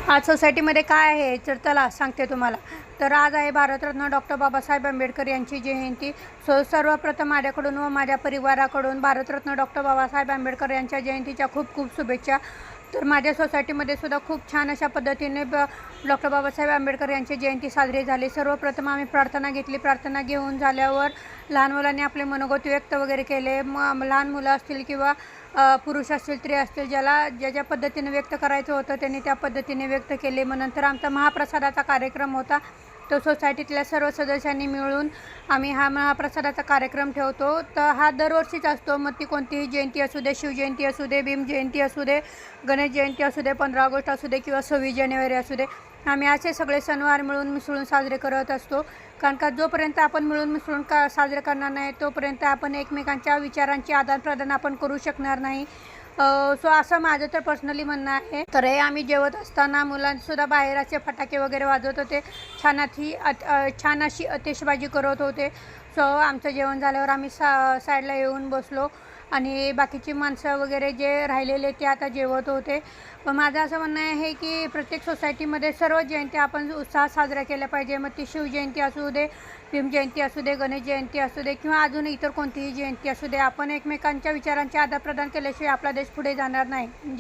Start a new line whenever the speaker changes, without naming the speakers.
आज सोसायटीमध्ये काय आहे तर चला सांगते तुम्हाला. तर आज आहे भारतरत्न डॉक्टर बाबासाहेब आंबेडकर यांची जयंती. सर्वप्रथम माझ्याकडून व माझ्या परिवाराकडून भारतरत्न डॉक्टर बाबासाहेब आंबेडकर यांच्या जयंतीच्या खूप खूप शुभेच्छा. तर माझ्या सोसायटीमध्ये सुद्धा खूप छान अशा पद्धतीने डॉक्टर बाबासाहेब आंबेडकर यांची जयंती साजरी झाली. सर्वप्रथम आम्ही प्रार्थना घेतली. प्रार्थना घेऊन झाल्यावर लहान मुलांनी आपले मनोगत व्यक्त वगैरे केले. लहान मुलं असतील किंवा पुरुष असतील, स्त्री असतील, ज्या ज्या पद्धतीने व्यक्त करायचं होतं त्यांनी त्या पद्धतीने व्यक्त केले. मग नंतर आमचा महाप्रसादाचा कार्यक्रम होता. तो सोसायटीतल्या सर्व सदस्यांनी मिळून आम्ही हा महाप्रसादाचा कार्यक्रम ठेवतो. तर हा दरवर्षीच असतो. मग ती कोणतीही जयंती असू दे, शिवजयंती असू दे, भीम जयंती असू दे, गणेश जयंती असू दे, 15 ऑगस्ट असू दे किंवा 26 जानेवारी असू दे, आम्ही असे सगळे सणवार मिळून मिसळून साजरे करत असतो. कारण का जोपर्यंत आपण मिळून मिसळून साजरे करणार नाही तोपर्यंत आपण एकमेकांच्या विचारांची आदानप्रदान आपण करू शकणार नाही. सो असं माझं तर पर्सनली म्हणणं आहे. तर हे आम्ही जेवत असताना मुलांसुद्धा बाहेर असे फटाके वगैरे वाजवत होते. छान अशी आतिषबाजी करत होते. सो आमचं जेवण झाल्यावर आम्ही साईडला येऊन बसलो आणि बाकीची माणसं वगैरे जे राहिलेले ते आता जेवत होते. पण माझं असं म्हणणं आहे की प्रत्येक सोसायटीमध्ये सर्व जयंती आपण उत्साहात साजऱ्या केल्या पाहिजे. मग ती शिवजयंती असू दे, भीम जयंती असू दे, गणेश जयंती असू दे किंवा अजून इतर कोणतीही जयंती असू दे, आपण एकमेकांच्या विचारांचे आदानप्रदान केल्याशिवाय आपला देश पुढे जाणार नाही.